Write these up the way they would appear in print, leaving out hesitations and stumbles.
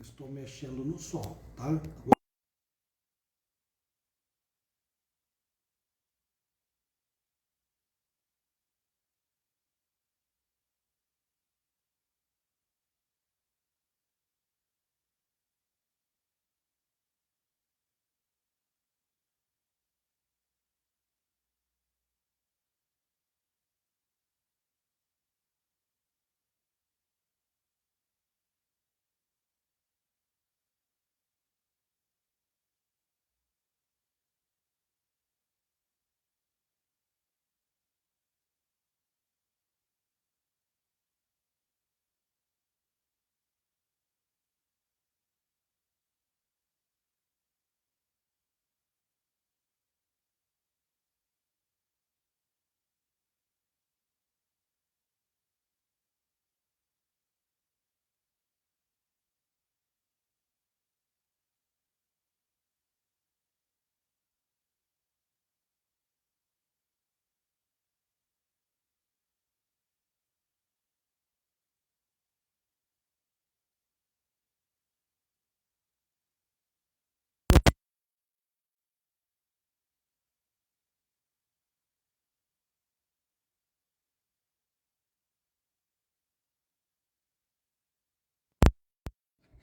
estou mexendo no som, tá?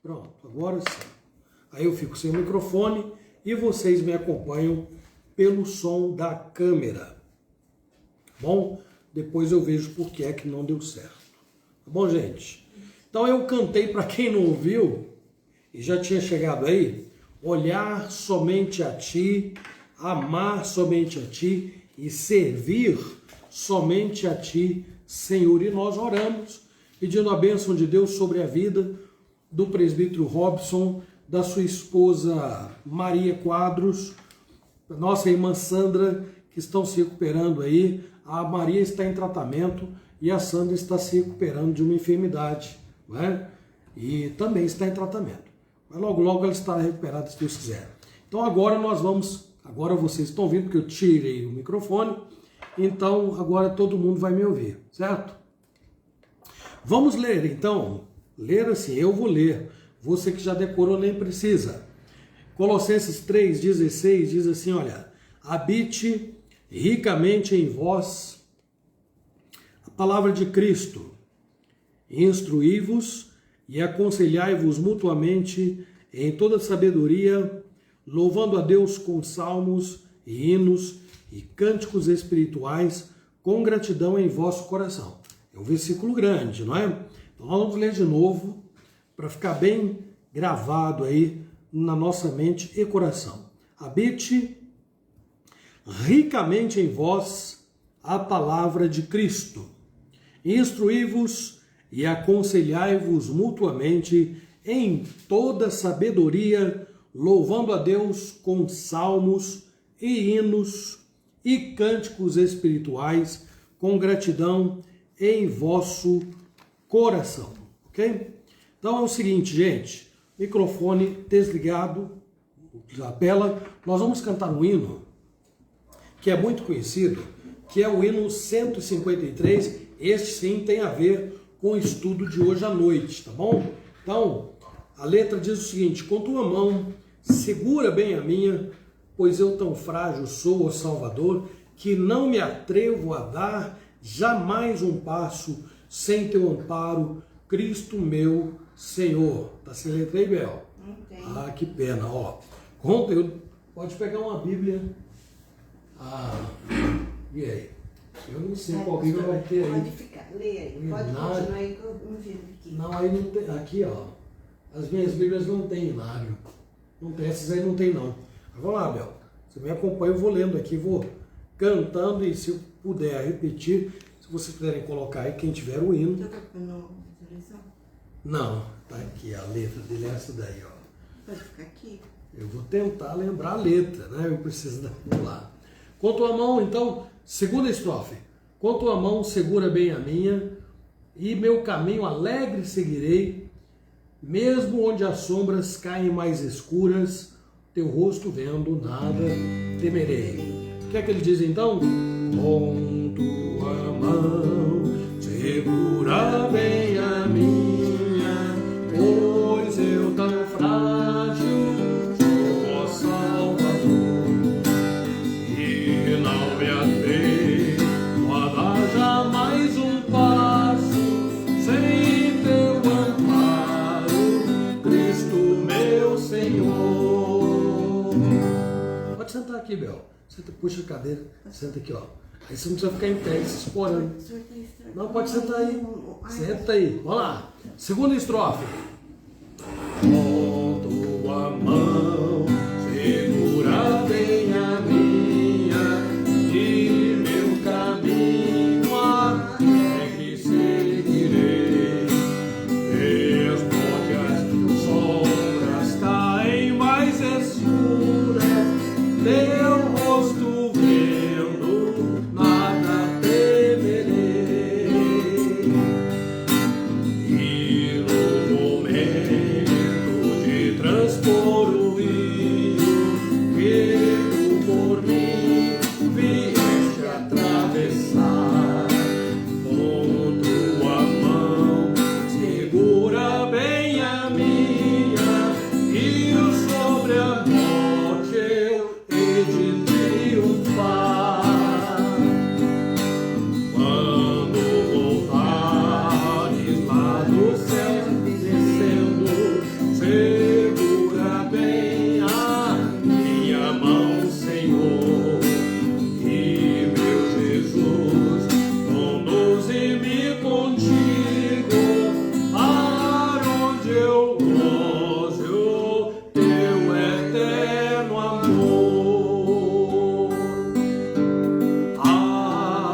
Pronto, agora sim. Aí eu fico sem o microfone e vocês me acompanham pelo som da câmera. Bom, depois eu vejo por que é que não deu certo. Tá bom, gente? Então eu cantei, para quem não ouviu e já tinha chegado aí, olhar somente a ti, amar somente a ti e servir somente a ti, Senhor. E nós oramos pedindo a bênção de Deus sobre a vida do presbítero Robson, da sua esposa Maria Quadros, da nossa irmã Sandra, que estão se recuperando aí. A Maria está em tratamento e a Sandra está se recuperando de uma enfermidade, não é? E também está em tratamento. Mas logo, logo ela estará recuperada, se Deus quiser. Então agora nós vamos, agora vocês estão vendo que eu tirei o microfone, então agora todo mundo vai me ouvir, certo? Vamos ler então. Ler assim, eu vou ler. Você que já decorou nem precisa. Colossenses 3,16 diz assim, olha, habite ricamente em vós a palavra de Cristo, instruí-vos e aconselhai-vos mutuamente em toda sabedoria, louvando a Deus com salmos e hinos e cânticos espirituais com gratidão em vosso coração. É um versículo grande, não é? Então nós vamos ler de novo para ficar bem gravado aí na nossa mente e coração. Habite ricamente em vós a palavra de Cristo. Instruí-vos e aconselhai-vos mutuamente em toda sabedoria, louvando a Deus com salmos e hinos e cânticos espirituais com gratidão em vosso coração, ok? Então é o seguinte, gente, microfone desligado, lapela, nós vamos cantar um hino que é muito conhecido, que é o hino 153, este sim tem a ver com o estudo de hoje à noite, tá bom? Então, a letra diz o seguinte, com tua mão, segura bem a minha, pois eu tão frágil sou, ó Salvador, que não me atrevo a dar jamais um passo sem teu amparo, Cristo meu Senhor. Tá sem letra aí, Bel? Não tem. Ah, que pena, ó. Conteúdo. Pode pegar uma Bíblia. Ah, e aí? Eu não sei qual Bíblia vai ter aí. Pode ficar, lê aí. Pode continuar aí que eu não vi aqui. Não, aí não tem. Aqui, ó. As minhas Bíblias não tem hinário. Não tem, essas aí não tem, não. Mas vamos lá, Bel. Você me acompanha, eu vou lendo aqui, vou cantando e se eu puder repetir, se vocês puderem colocar aí, quem tiver o hino. Já tá colocando visualização? Não, tá aqui, a letra dele é essa daí, ó. Pode ficar aqui. Eu vou tentar lembrar a letra, né? Eu preciso da... Vamos lá. Com tua mão, então, segunda estrofe. Com tua mão segura bem a minha, e meu caminho alegre seguirei, mesmo onde as sombras caem mais escuras, teu rosto vendo, nada temerei. O que é que ele diz então? Com tua mão segura bem a minha, pois eu tão aqui, Bel. Senta, puxa a cadeira, senta aqui, ó. Aí você não precisa ficar em pé e se explorando. Não, pode sentar aí. Senta aí. Vamos lá. Segunda estrofe. Com tua mão, segura bem a minha, e meu caminho até que seguirei. Mesmo que as sombras caem mais escuras, teu rosto vendo, nada temerei. E no momento de transpor o rio, que tu por mim vieste atravessar, com tua mão segura bem a minha, e sobre a morte eu hei de triunfar. Quando voltares lá do céu descendo, segura bem a minha mão, Senhor. E meu Jesus, conduze-me contigo, para onde eu gozo o teu eterno amor. Amém.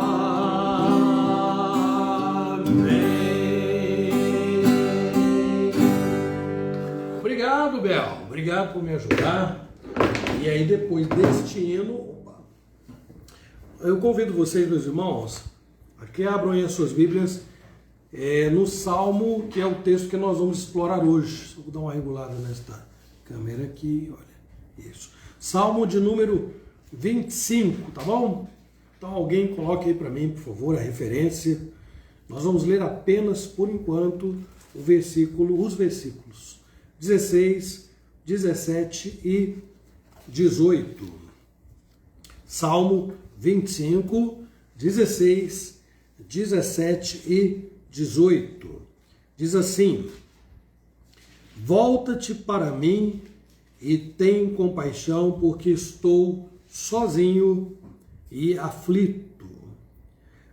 Obrigado, Bel. Obrigado por me ajudar. E aí, depois deste hino, eu convido vocês, meus irmãos, a que abram aí as suas Bíblias no Salmo, que é o texto que nós vamos explorar hoje. Só vou dar uma regulada nesta câmera aqui, olha, isso. Salmo de número 25, tá bom? Então alguém coloque aí para mim, por favor, a referência. Nós vamos ler apenas, por enquanto, os versículos 16, 17 e 18. Salmo 25, 16, 17 e 18. Diz assim: volta-te para mim e tem compaixão, porque estou sozinho e aflito.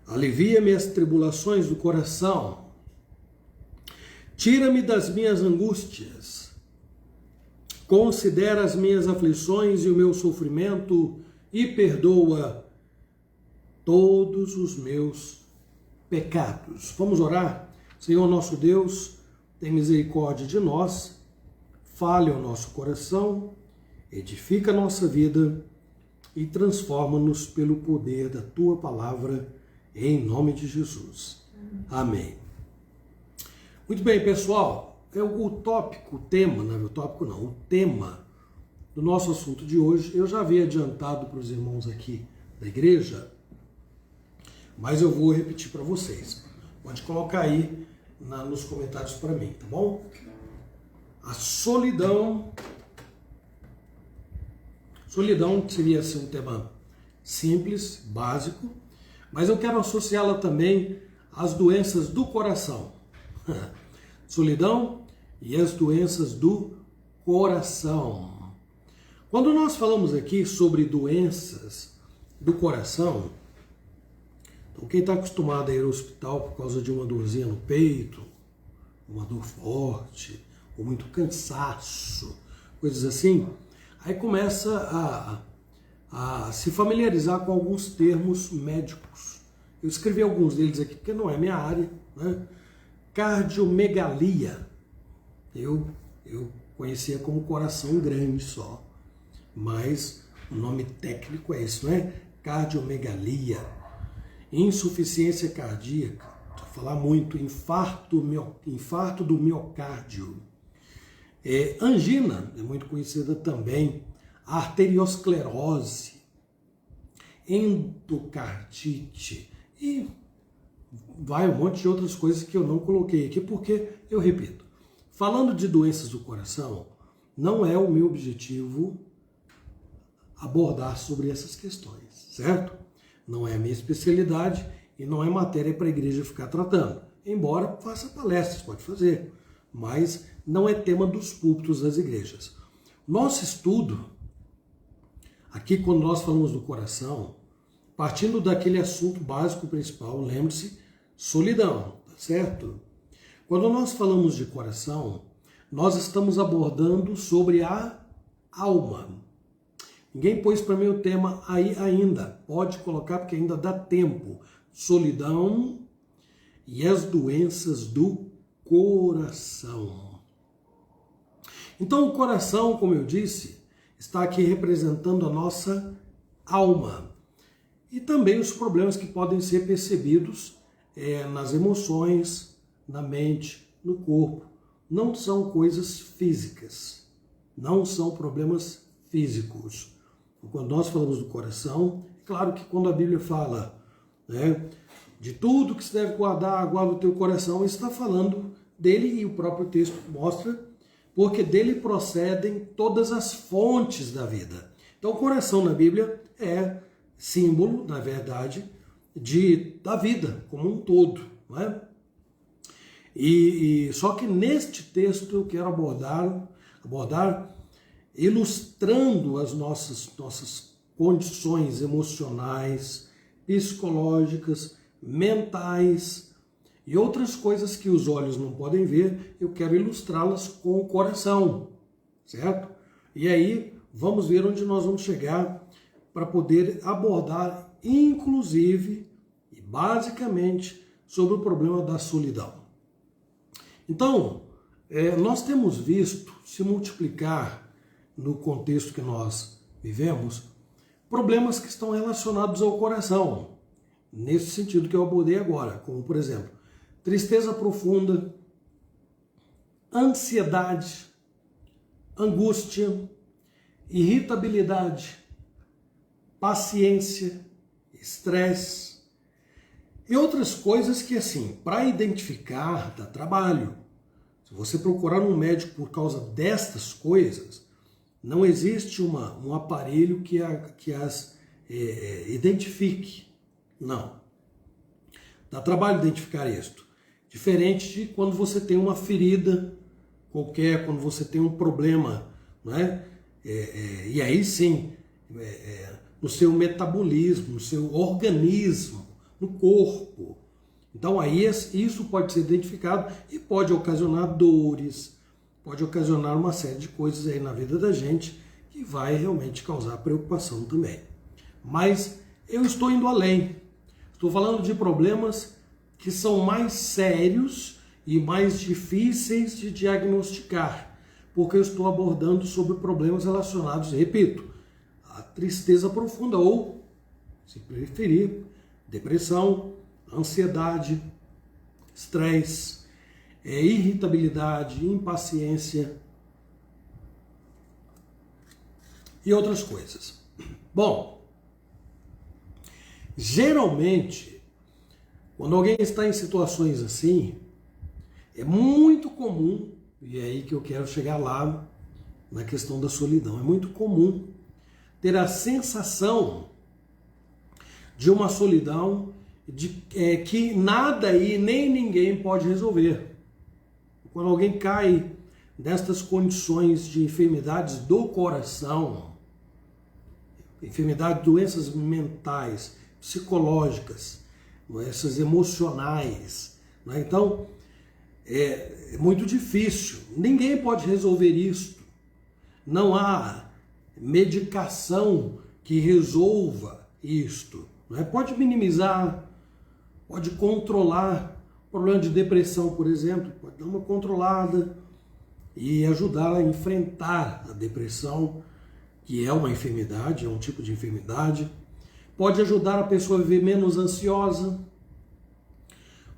Alivia-me as tribulações do coração. Tira-me das minhas angústias. Considera as minhas aflições e o meu sofrimento e perdoa todos os meus pecados. Vamos orar? Senhor nosso Deus, tem misericórdia de nós, fale ao nosso coração, edifica a nossa vida e transforma-nos pelo poder da Tua palavra, em nome de Jesus. Amém. Muito bem, pessoal, o tema do nosso assunto de hoje, eu já havia adiantado para os irmãos aqui da igreja, mas eu vou repetir para vocês. Pode colocar aí nos comentários para mim, tá bom? A solidão. Solidão seria assim, um tema simples, básico, mas eu quero associá-la também às doenças do coração. Solidão e as doenças do coração. Quando nós falamos aqui sobre doenças do coração, então quem está acostumado a ir ao hospital por causa de uma dorzinha no peito, uma dor forte, ou muito cansaço, coisas assim, aí começa a se familiarizar com alguns termos médicos. Eu escrevi alguns deles aqui, porque não é minha área, né? Cardiomegalia. Eu conhecia como coração grande só, mas o nome técnico é esse, não é? Cardiomegalia. Insuficiência cardíaca, vou falar muito, infarto do miocárdio. Angina, é muito conhecida também, arteriosclerose, endocardite e vai um monte de outras coisas que eu não coloquei aqui, porque, eu repito, falando de doenças do coração, não é o meu objetivo abordar sobre essas questões, certo? Não é a minha especialidade e não é matéria para a igreja ficar tratando. Embora faça palestras, pode fazer, mas não é tema dos púlpitos das igrejas. Nosso estudo Aqui, quando nós falamos do coração, partindo daquele assunto básico principal, lembre-se, solidão, tá certo? Quando nós falamos de coração, nós estamos abordando sobre a alma. Ninguém pôs para mim o tema aí ainda. Pode colocar porque ainda dá tempo. Solidão e as doenças do coração. Então o coração, como eu disse, está aqui representando a nossa alma. E também os problemas que podem ser percebidos nas emoções, na mente, no corpo. Não são coisas físicas. Não são problemas físicos. Quando nós falamos do coração, é claro que quando a Bíblia fala, né, de tudo que se deve guardar, guarda o teu coração, está falando dele, e o próprio texto mostra, porque dele procedem todas as fontes da vida. Então o coração na Bíblia é símbolo, na verdade, da vida como um todo. Não é? Só que neste texto eu quero abordar ilustrando as nossas condições emocionais, psicológicas, mentais e outras coisas que os olhos não podem ver, eu quero ilustrá-las com o coração, certo? E aí vamos ver onde nós vamos chegar para poder abordar, inclusive e basicamente, sobre o problema da solidão. Então, nós temos visto se multiplicar no contexto que nós vivemos, problemas que estão relacionados ao coração, nesse sentido que eu abordei agora, como, por exemplo, tristeza profunda, ansiedade, angústia, irritabilidade, paciência, estresse e outras coisas que, assim, para identificar dá trabalho. Se você procurar um médico por causa destas coisas, não existe um aparelho que as identifique. Não. Dá trabalho identificar isto. Diferente de quando você tem uma ferida qualquer, quando você tem um problema, não é? E aí sim, no seu metabolismo, no seu organismo, no corpo. Então aí isso pode ser identificado e pode ocasionar dores, pode ocasionar uma série de coisas aí na vida da gente que vai realmente causar preocupação também. Mas eu estou indo além. Estou falando de problemas que são mais sérios e mais difíceis de diagnosticar, porque eu estou abordando sobre problemas relacionados, repito, à tristeza profunda ou, se preferir, depressão, ansiedade, estresse, irritabilidade, impaciência e outras coisas. Bom, geralmente, quando alguém está em situações assim, é muito comum, e é aí que eu quero chegar lá na questão da solidão, é muito comum ter a sensação de uma solidão que nada e nem ninguém pode resolver. Quando alguém cai nestas condições de enfermidades do coração, enfermidades, doenças mentais, psicológicas, essas emocionais, né? Então é muito difícil, ninguém pode resolver isso, não há medicação que resolva isto, né? Pode minimizar, pode controlar o problema de depressão, por exemplo, pode dar uma controlada e ajudar a enfrentar a depressão, que é uma enfermidade, é um tipo de enfermidade. Pode ajudar a pessoa a viver menos ansiosa,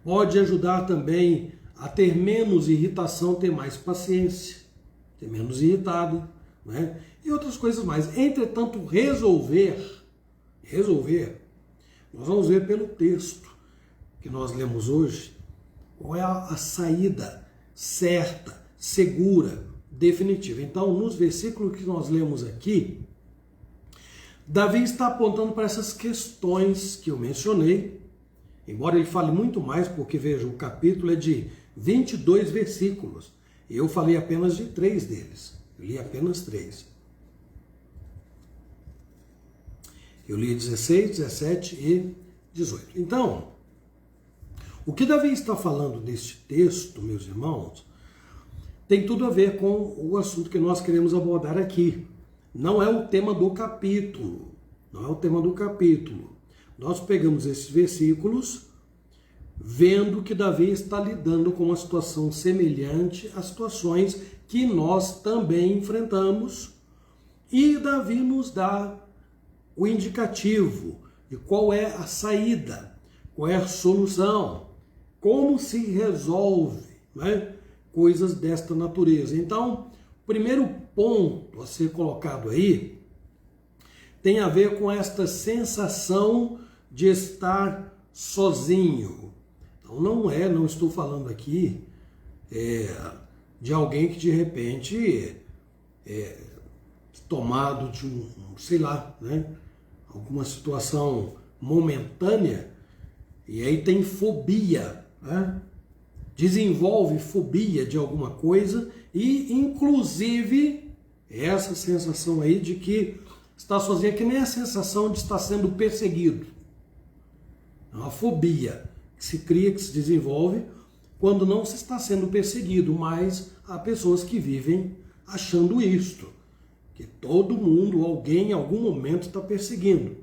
pode ajudar também a ter menos irritação, ter mais paciência, ter menos irritado, né? E outras coisas mais. Entretanto, resolver, nós vamos ver pelo texto que nós lemos hoje, qual é a saída certa, segura, definitiva. Então, nos versículos que nós lemos aqui, Davi está apontando para essas questões que eu mencionei, embora ele fale muito mais, porque veja, o capítulo é de 22 versículos. Eu falei apenas de 3 deles. Eu li apenas 3. Eu li 16, 17 e 18. Então, o que Davi está falando neste texto, meus irmãos, tem tudo a ver com o assunto que nós queremos abordar aqui. Não é o tema do capítulo. Não é o tema do capítulo. Nós pegamos esses versículos vendo que Davi está lidando com uma situação semelhante às situações que nós também enfrentamos, e Davi nos dá o indicativo de qual é a saída, qual é a solução, como se resolve, né, coisas desta natureza. Então, o primeiro ponto a ser colocado aí tem a ver com esta sensação de estar sozinho. Então, não estou falando aqui de alguém que de repente tomado de sei lá, né, alguma situação momentânea, e aí tem fobia, né? Desenvolve fobia de alguma coisa, e inclusive essa sensação aí de que está sozinho, que nem a sensação de estar sendo perseguido. É uma fobia que se cria, que se desenvolve quando não se está sendo perseguido, mas há pessoas que vivem achando isto, que todo mundo, alguém em algum momento está perseguindo.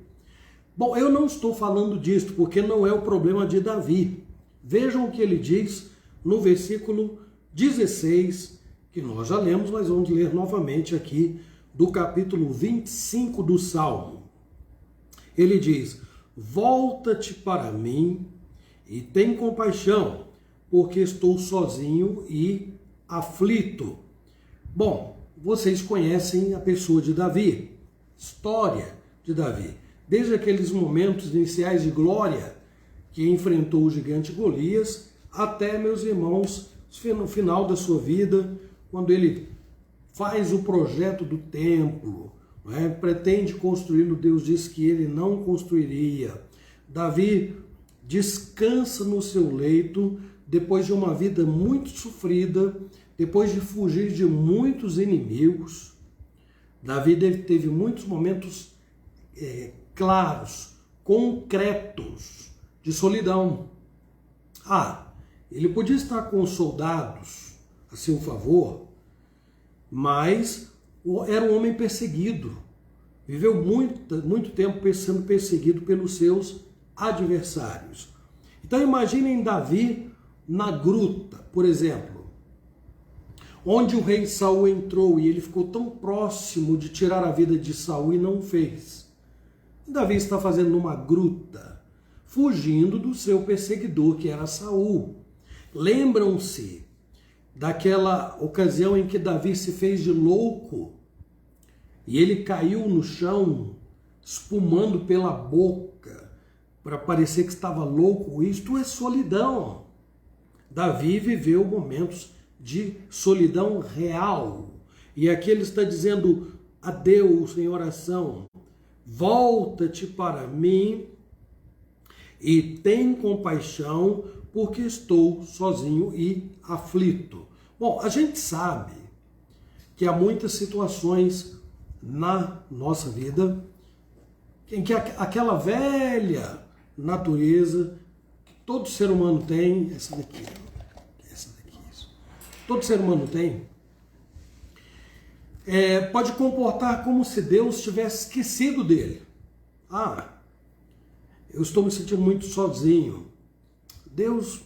Bom, eu não estou falando disso, porque não é o problema de Davi. Vejam o que ele diz no versículo 16, que nós já lemos, mas vamos ler novamente aqui, do capítulo 25 do Salmo. Ele diz: volta-te para mim e tem compaixão, porque estou sozinho e aflito. Bom, vocês conhecem a pessoa de Davi, história de Davi. Desde aqueles momentos iniciais de glória que enfrentou o gigante Golias, até, meus irmãos, no final da sua vida, quando ele faz o projeto do templo, né, pretende construí-lo, Deus disse que ele não construiria. Davi descansa no seu leito, depois de uma vida muito sofrida, depois de fugir de muitos inimigos. Davi teve muitos momentos claros, concretos, de solidão. Ele podia estar com soldados a seu favor, mas era um homem perseguido. Viveu muito tempo sendo perseguido pelos seus adversários. Então imaginem Davi na gruta, por exemplo, onde o rei Saul entrou e ele ficou tão próximo de tirar a vida de Saul e não fez. Davi está fazendo numa gruta, fugindo do seu perseguidor, que era Saul. Lembram-se daquela ocasião em que Davi se fez de louco e ele caiu no chão, espumando pela boca, para parecer que estava louco? Isto é solidão. Davi viveu momentos de solidão real. E aqui ele está dizendo a Deus em oração: volta-te para mim e tem compaixão, porque estou sozinho e aflito. Bom, a gente sabe que há muitas situações na nossa vida em que aquela velha natureza que todo ser humano tem, essa daqui, isso. Todo ser humano tem, pode comportar como se Deus tivesse esquecido dele. Eu estou me sentindo muito sozinho. Deus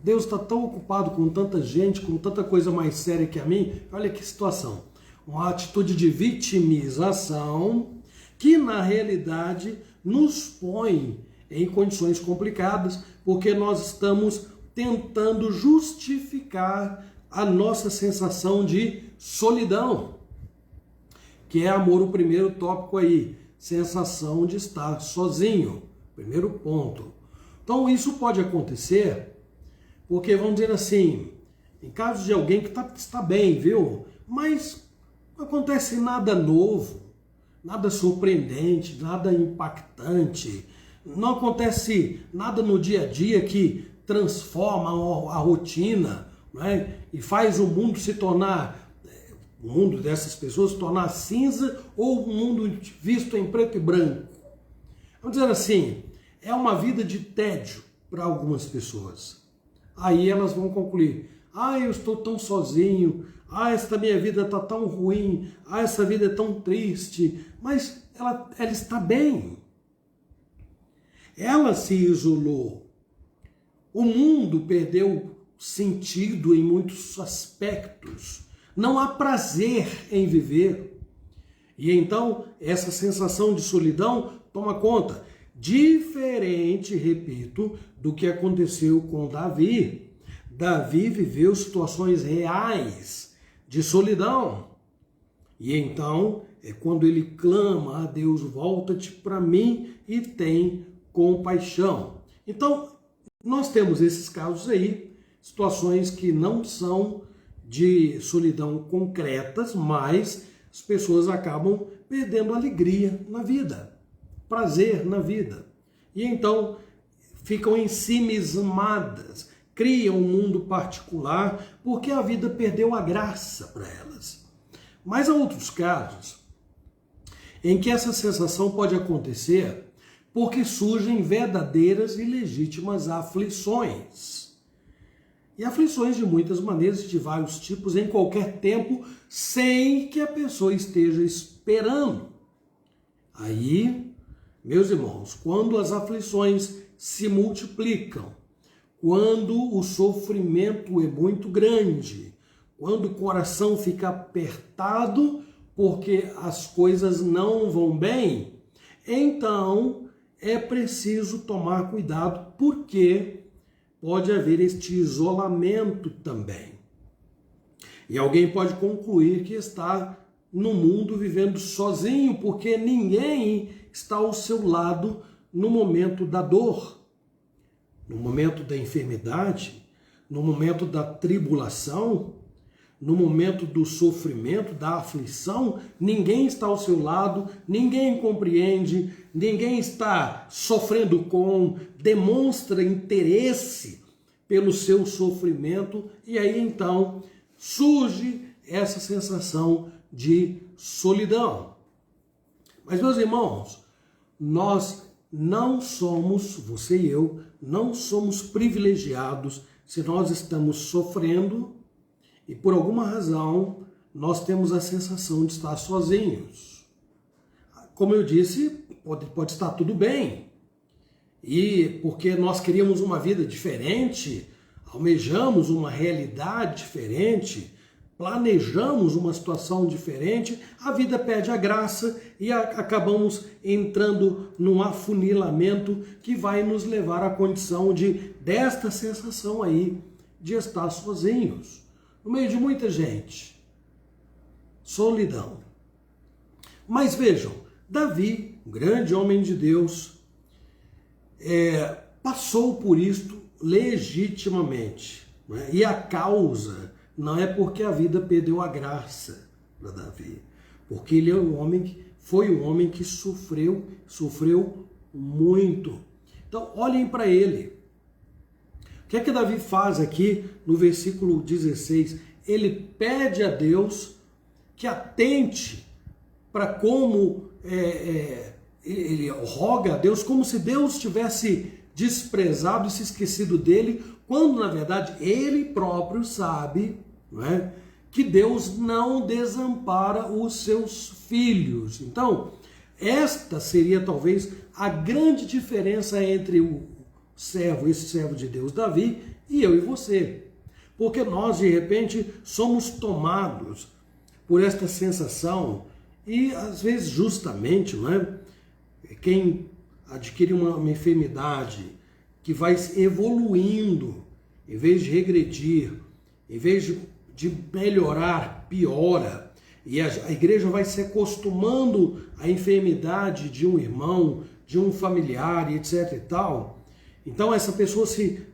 está tão ocupado com tanta gente, com tanta coisa mais séria que a mim. Olha que situação. Uma atitude de vitimização que, na realidade, nos põe em condições complicadas, porque nós estamos tentando justificar a nossa sensação de solidão, que é, amor, o primeiro tópico aí, sensação de estar sozinho, primeiro ponto. Então isso pode acontecer porque, vamos dizer assim, em caso de alguém que está bem, viu? Mas não acontece nada novo, nada surpreendente, nada impactante, não acontece nada no dia a dia que transforma a rotina, né? E faz o mundo se tornar o mundo dessas pessoas se tornar cinza ou o mundo visto em preto e branco. Vamos dizer assim, é uma vida de tédio para algumas pessoas. Aí elas vão concluir, eu estou tão sozinho, esta minha vida está tão ruim, essa vida é tão triste, mas ela está bem. Ela se isolou. O mundo perdeu sentido em muitos aspectos. Não há prazer em viver. E então essa sensação de solidão toma conta. Diferente, repito, do que aconteceu com Davi. Davi viveu situações reais de solidão. E então é quando ele clama a Deus, volta-te para mim e tem compaixão. Então, nós temos esses casos aí, situações que não são de solidão concretas, mas as pessoas acabam perdendo alegria na vida, prazer na vida. E então ficam ensimismadas, criam um mundo particular, porque a vida perdeu a graça para elas. Mas há outros casos em que essa sensação pode acontecer porque surgem verdadeiras e legítimas aflições. E aflições de muitas maneiras, de vários tipos, em qualquer tempo, sem que a pessoa esteja esperando. Aí, meus irmãos, quando as aflições se multiplicam, quando o sofrimento é muito grande, quando o coração fica apertado porque as coisas não vão bem, então é preciso tomar cuidado, porque pode haver este isolamento também. E alguém pode concluir que está no mundo vivendo sozinho, porque ninguém está ao seu lado no momento da dor, no momento da enfermidade, no momento da tribulação, no momento do sofrimento, da aflição. Ninguém está ao seu lado, ninguém compreende, ninguém está sofrendo demonstra interesse pelo seu sofrimento, e aí então surge essa sensação de solidão. Mas, meus irmãos, nós não somos, você e eu, não somos privilegiados se nós estamos sofrendo e por alguma razão nós temos a sensação de estar sozinhos. Como eu disse, pode estar tudo bem. E porque nós queríamos uma vida diferente, almejamos uma realidade diferente, planejamos uma situação diferente, a vida perde a graça e acabamos entrando num afunilamento que vai nos levar à condição desta sensação aí de estar sozinhos, no meio de muita gente. Solidão. Mas vejam, Davi, um grande homem de Deus, passou por isto legitimamente, né? E a causa não é porque a vida perdeu a graça para Davi, porque ele foi um homem que sofreu muito. Então, olhem para ele. O que é que Davi faz aqui no versículo 16? Ele pede a Deus que atente para como ele roga a Deus, como se Deus tivesse desprezado e se esquecido dele, quando na verdade ele próprio sabe, não é, que Deus não desampara os seus filhos. Então, esta seria talvez a grande diferença entre esse servo de Deus, Davi, e eu e você. Porque nós, de repente, somos tomados por esta sensação, e às vezes justamente, não é? Quem adquire uma enfermidade que vai evoluindo, em vez de regredir, em vez de melhorar, piora. E a igreja vai se acostumando à enfermidade de um irmão, de um familiar, etc. e tal. Então essa pessoa se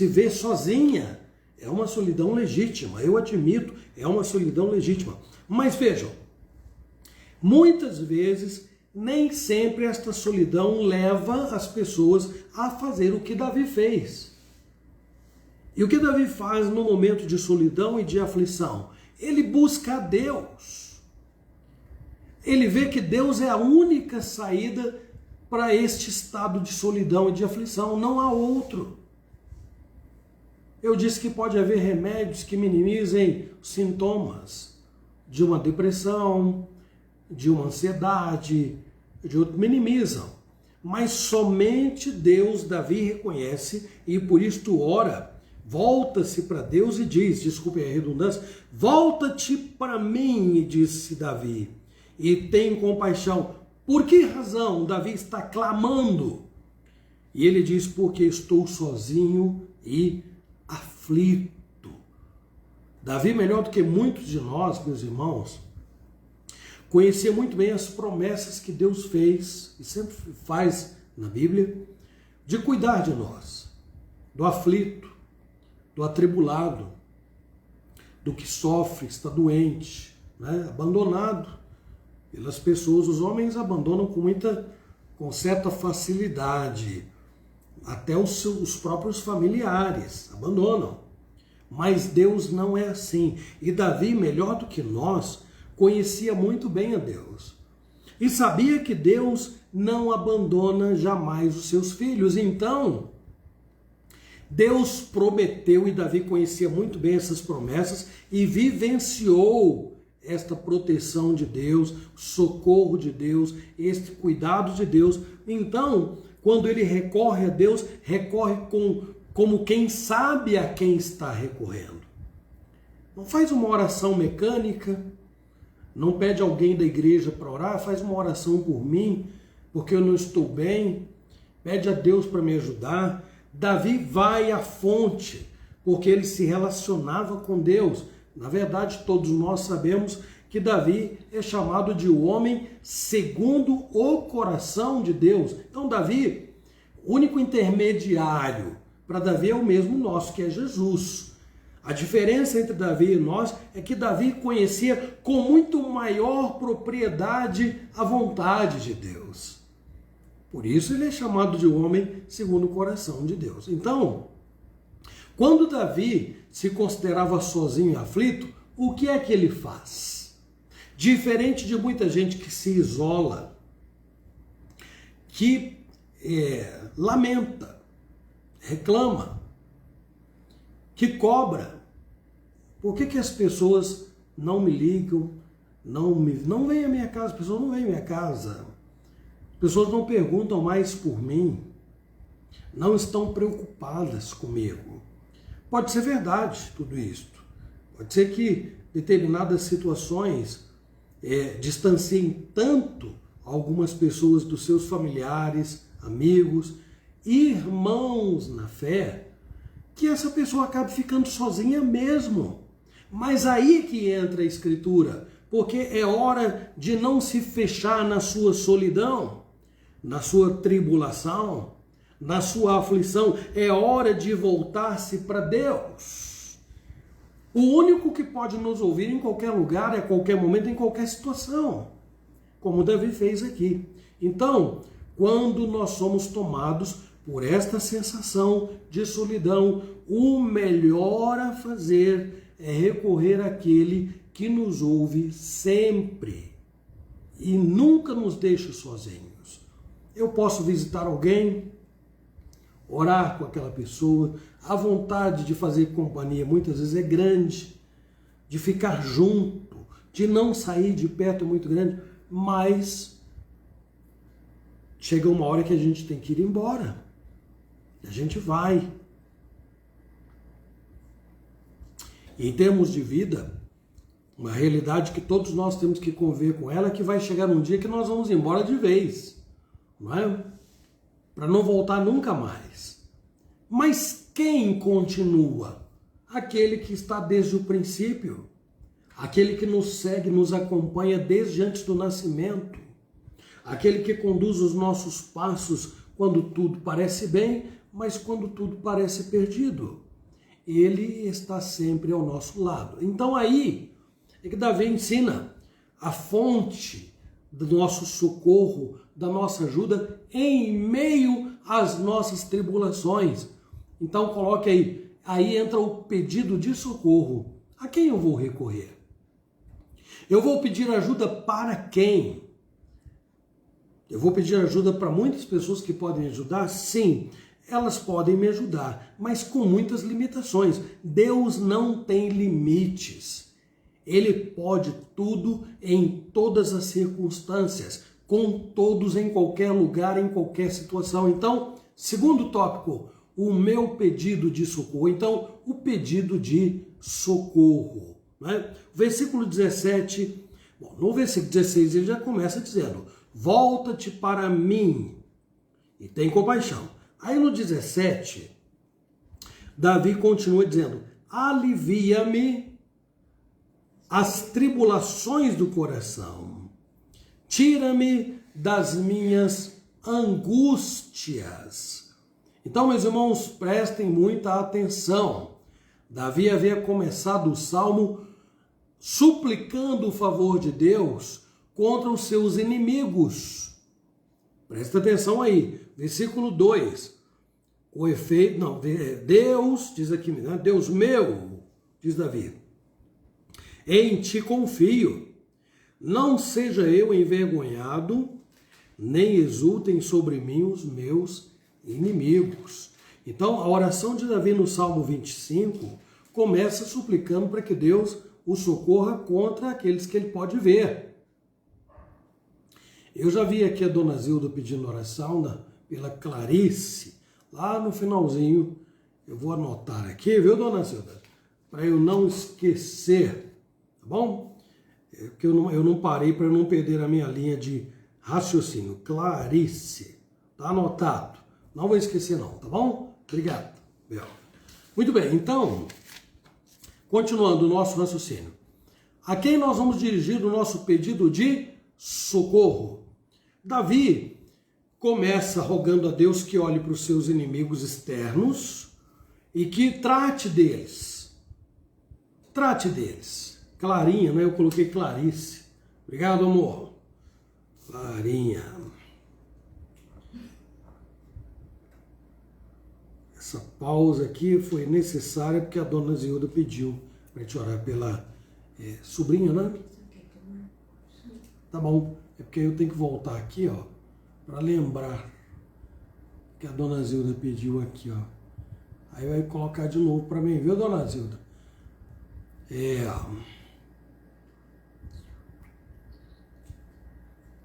vê sozinha. É uma solidão legítima, eu admito, é uma solidão legítima. Mas vejam, muitas vezes, nem sempre esta solidão leva as pessoas a fazer o que Davi fez. E o que Davi faz no momento de solidão e de aflição? ele busca a Deus. Ele vê que Deus é a única saída para este estado de solidão e de aflição, não há outro. Eu disse que pode haver remédios que minimizem os sintomas de uma depressão, de uma ansiedade, de outro, minimizam. Mas somente Deus, Davi reconhece, e por isto ora, volta-se para Deus e diz, desculpe a redundância, volta-te para mim, disse Davi, e tem compaixão. Por que razão Davi está clamando? E ele diz, porque estou sozinho e aflito. Davi, melhor do que muitos de nós, meus irmãos, conhecia muito bem as promessas que Deus fez, e sempre faz na Bíblia, de cuidar de nós, do aflito, do atribulado, do que sofre, está doente, né? Abandonado pelas pessoas. Os homens abandonam com certa facilidade, até os próprios familiares abandonam. Mas Deus não é assim. E Davi, melhor do que nós, conhecia muito bem a Deus. E sabia que Deus não abandona jamais os seus filhos. Então, Deus prometeu, e Davi conhecia muito bem essas promessas, e vivenciou esta proteção de Deus, o socorro de Deus, este cuidado de Deus. Então, quando ele recorre a Deus, recorre como quem sabe a quem está recorrendo. Não faz uma oração mecânica, não pede alguém da igreja para orar, faz uma oração por mim, porque eu não estou bem, pede a Deus para me ajudar. Davi vai à fonte, porque ele se relacionava com Deus. Na verdade, todos nós sabemos que Davi é chamado de o homem segundo o coração de Deus. Então, Davi, o único intermediário para Davi é o mesmo nosso, que é Jesus. A diferença entre Davi e nós é que Davi conhecia com muito maior propriedade a vontade de Deus. Por isso ele é chamado de homem segundo o coração de Deus. Então, quando Davi se considerava sozinho e aflito, o que é que ele faz? Diferente de muita gente que se isola, que lamenta, reclama, que cobra. Por que as pessoas não me ligam, não vêm à minha casa? As pessoas não vêm à minha casa. As pessoas não perguntam mais por mim, não estão preocupadas comigo. Pode ser verdade tudo isto. Pode ser que determinadas situações distanciem tanto algumas pessoas dos seus familiares, amigos, irmãos na fé, que essa pessoa acabe ficando sozinha mesmo. Mas aí que entra a Escritura, porque é hora de não se fechar na sua solidão, na sua tribulação, na sua aflição. É hora de voltar-se para Deus. O único que pode nos ouvir em qualquer lugar, a qualquer momento, em qualquer situação, como Davi fez aqui. Então, quando nós somos tomados por esta sensação de solidão, o melhor a fazer é recorrer àquele que nos ouve sempre e nunca nos deixa sozinhos. Eu posso visitar alguém, orar com aquela pessoa, a vontade de fazer companhia muitas vezes é grande, de ficar junto, de não sair de perto é muito grande, mas chega uma hora que a gente tem que ir embora. A gente vai. Em termos de vida, uma realidade que todos nós temos que conviver com ela é que vai chegar um dia que nós vamos embora de vez, não é? Para não voltar nunca mais. Mas quem continua? Aquele que está desde o princípio, aquele que nos segue, nos acompanha desde antes do nascimento, aquele que conduz os nossos passos quando tudo parece bem, mas quando tudo parece perdido. Ele está sempre ao nosso lado. Então aí é que Davi ensina a fonte do nosso socorro, da nossa ajuda em meio às nossas tribulações. Então coloque aí entra o pedido de socorro. A quem eu vou recorrer? Eu vou pedir ajuda para quem? Eu vou pedir ajuda para muitas pessoas que podem ajudar? Sim, elas podem me ajudar, mas com muitas limitações. Deus não tem limites. Ele pode tudo em todas as circunstâncias, com todos em qualquer lugar, em qualquer situação. Então, segundo tópico, o meu pedido de socorro. Então, o pedido de socorro. Né? Versículo 17, bom, no versículo 16 ele já começa dizendo: volta-te para mim e tem compaixão. Aí no 17, Davi continua dizendo: alivia-me as tribulações do coração, tira-me das minhas angústias. Então, meus irmãos, prestem muita atenção. Davi havia começado o salmo suplicando o favor de Deus contra os seus inimigos. Presta atenção aí, versículo 2. O efeito, não, Deus, diz aqui, né? Deus meu, diz Davi, em ti confio, não seja eu envergonhado, nem exultem sobre mim os meus inimigos. Então, a oração de Davi no Salmo 25 começa suplicando para que Deus o socorra contra aqueles que ele pode ver. Eu já vi aqui a dona Zilda pedindo oração pela Clarice, lá no finalzinho. Eu vou anotar aqui, viu, dona Zilda? Para eu não esquecer, tá bom? Porque eu não parei para eu não perder a minha linha de raciocínio. Clarice, tá anotado. Não vou esquecer não, tá bom? Obrigado. Muito bem, então, continuando o nosso raciocínio. A quem nós vamos dirigir o nosso pedido de socorro? Davi começa rogando a Deus que olhe para os seus inimigos externos e que trate deles. Trate deles. Clarinha, né? Eu coloquei Clarice. Obrigado, amor. Clarinha. Essa pausa aqui foi necessária porque a dona Zilda pediu para a gente orar pela sobrinha, né? Tá bom. É porque eu tenho que voltar aqui, ó, para lembrar que a dona Zilda pediu aqui, ó. Aí vai colocar de novo para mim, viu, dona Zilda?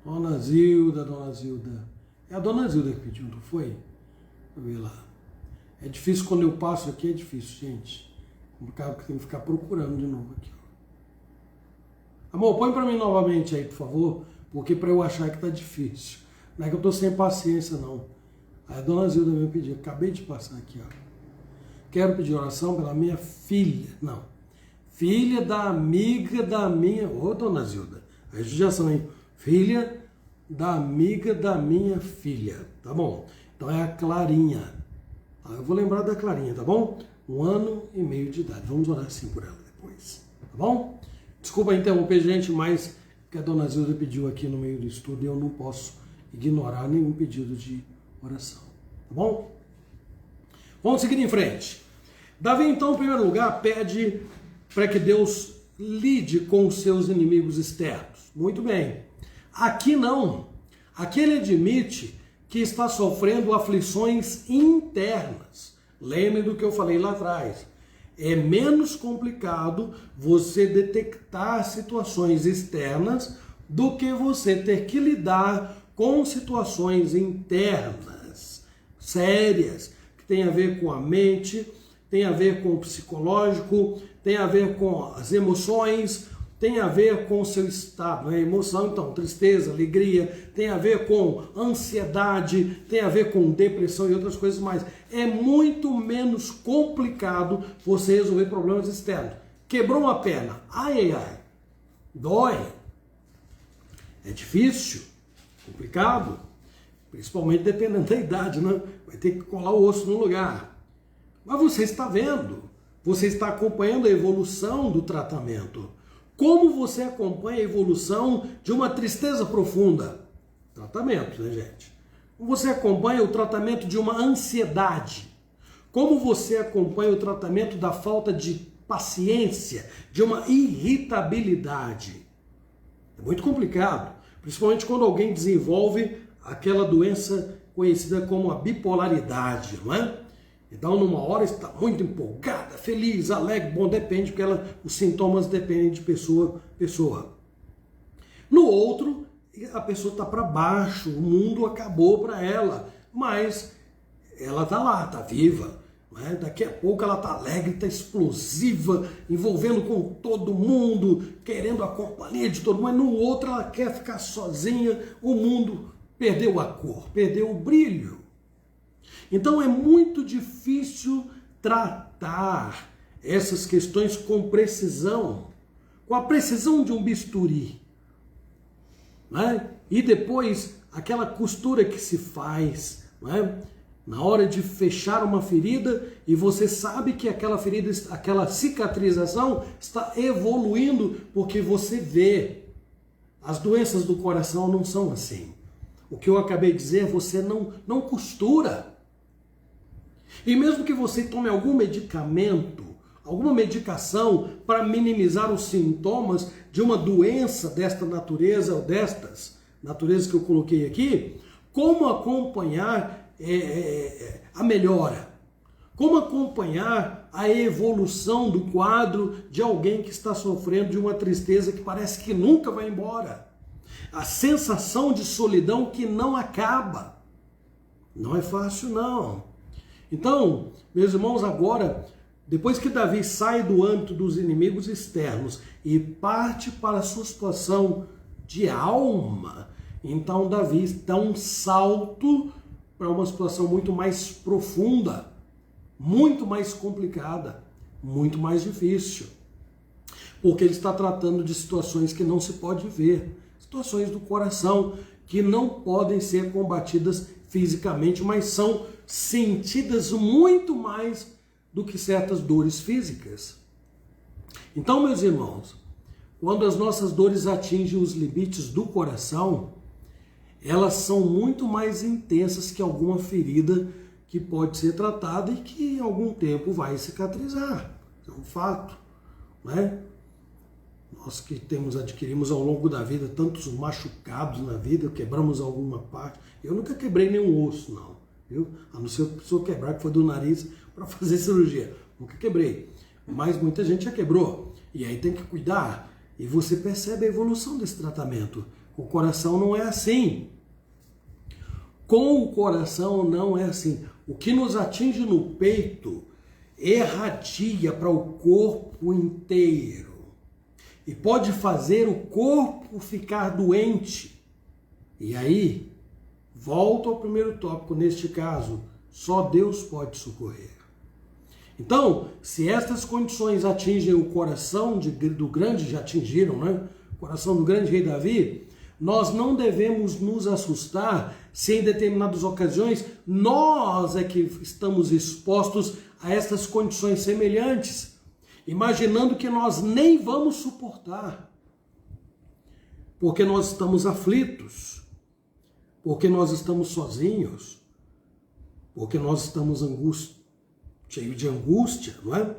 Dona Zilda. É a dona Zilda que pediu, não foi? Deixa eu ver lá. É difícil quando eu passo aqui, é difícil, gente. Complicado que tem que ficar procurando de novo aqui, ó. Amor, põe para mim novamente aí, por favor, porque para eu achar que tá difícil. Não é que eu tô sem paciência, não. Aí a dona Zilda veio pedir, acabei de passar aqui, ó. Quero pedir oração pela minha filha. Não. Filha da amiga da minha... Ô, dona Zilda, a judiação, hein? Filha da amiga da minha filha. Tá bom? Então é a Clarinha. Eu vou lembrar da Clarinha, tá bom? 1 ano e meio de idade. Vamos orar assim por ela depois. Tá bom? Desculpa interromper, gente, mas que a dona Zilda pediu aqui no meio do estudo e eu não posso ignorar nenhum pedido de oração. Tá bom? Vamos seguir em frente. Davi, então, em primeiro lugar, pede para que Deus lide com os seus inimigos externos. Muito bem. Aqui não. Aqui ele admite que está sofrendo aflições internas. Lembre do que eu falei lá atrás. É menos complicado você detectar situações externas do que você ter que lidar com situações internas, sérias, que tem a ver com a mente, tem a ver com o psicológico, tem a ver com as emoções, tem a ver com o seu estado, né? Emoção, então, tristeza, alegria, tem a ver com ansiedade, tem a ver com depressão e outras coisas mais. É muito menos complicado você resolver problemas externos. Quebrou uma perna, ai, dói. É difícil, complicado, principalmente dependendo da idade, né? Vai ter que colar o osso no lugar. Mas você está vendo, você está acompanhando a evolução do tratamento. Como você acompanha a evolução de uma tristeza profunda? Tratamento, né, gente? Como você acompanha o tratamento de uma ansiedade? Como você acompanha o tratamento da falta de paciência, de uma irritabilidade? É muito complicado, principalmente quando alguém desenvolve aquela doença conhecida como a bipolaridade, não é? Então, numa hora está muito empolgada, feliz, alegre, bom, depende, porque os sintomas dependem de pessoa a pessoa. No outro, a pessoa está para baixo, o mundo acabou para ela, mas ela está lá, está viva. Né? Daqui a pouco ela está alegre, está explosiva, envolvendo com todo mundo, querendo a companhia de todo mundo, mas no outro ela quer ficar sozinha, o mundo perdeu a cor, perdeu o brilho. Então é muito difícil tratar essas questões com precisão, com a precisão de um bisturi. Né? E depois aquela costura que se faz, né? Na hora de fechar uma ferida e você sabe que aquela ferida, aquela cicatrização está evoluindo porque você vê. As doenças do coração não são assim. O que eu acabei de dizer, você não costura. E mesmo que você tome algum medicamento, alguma medicação para minimizar os sintomas de uma doença desta natureza ou destas naturezas que eu coloquei aqui, como acompanhar a melhora? Como acompanhar a evolução do quadro de alguém que está sofrendo de uma tristeza que parece que nunca vai embora? A sensação de solidão que não acaba. Não é fácil, não. Então, meus irmãos, agora, depois que Davi sai do âmbito dos inimigos externos e parte para a sua situação de alma, então Davi dá um salto para uma situação muito mais profunda, muito mais complicada, muito mais difícil. Porque ele está tratando de situações que não se pode ver, situações do coração que não podem ser combatidas fisicamente, mas são sentidas muito mais do que certas dores físicas. Então, meus irmãos, quando as nossas dores atingem os limites do coração, elas são muito mais intensas que alguma ferida que pode ser tratada e que em algum tempo vai cicatrizar. É um fato, né? Nós que adquirimos ao longo da vida tantos machucados na vida, quebramos alguma parte. Eu nunca quebrei nenhum osso, não. Viu? A não ser que a pessoa quebrar, que foi do nariz para fazer cirurgia. Nunca quebrei. Mas muita gente já quebrou. E aí tem que cuidar. E você percebe a evolução desse tratamento. O coração não é assim. Com o coração não é assim. O que nos atinge no peito irradia para o corpo inteiro. E pode fazer o corpo ficar doente. E aí, volto ao primeiro tópico, neste caso, só Deus pode socorrer. Então, se estas condições atingem o coração do grande, já atingiram, né? O coração do grande rei Davi, nós não devemos nos assustar se em determinadas ocasiões nós é que estamos expostos a estas condições semelhantes, imaginando que nós nem vamos suportar, porque nós estamos aflitos, porque nós estamos sozinhos, porque nós estamos cheios de angústia, não é?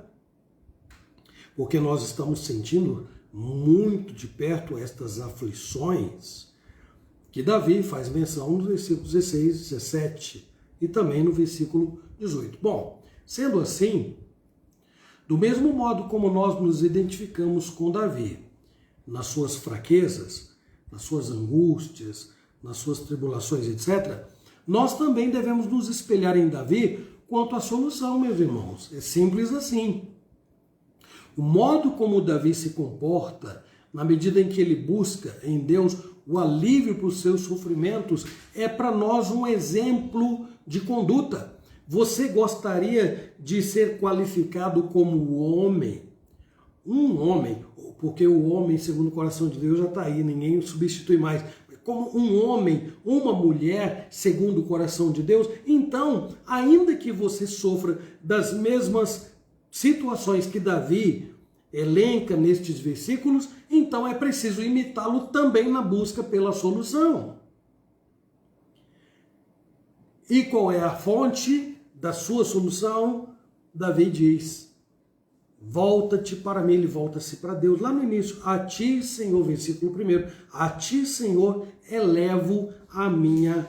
Porque nós estamos sentindo muito de perto estas aflições que Davi faz menção no versículo 16, 17 e também no versículo 18. Bom, sendo assim, do mesmo modo como nós nos identificamos com Davi, nas suas fraquezas, nas suas angústias, nas suas tribulações, etc., nós também devemos nos espelhar em Davi quanto à solução, meus irmãos. É simples assim. O modo como Davi se comporta, na medida em que ele busca em Deus o alívio para os seus sofrimentos, é para nós um exemplo de conduta. Você gostaria de ser qualificado como homem? Um homem, porque o homem, segundo o coração de Deus, já está aí, ninguém o substitui mais. Como um homem, uma mulher, segundo o coração de Deus, então, ainda que você sofra das mesmas situações que Davi elenca nestes versículos, então é preciso imitá-lo também na busca pela solução. E qual é a fonte da sua solução? Davi diz: volta-te para mim, ele volta-se para Deus. Lá no início, a ti, Senhor, versículo 1, a ti, Senhor, elevo a minha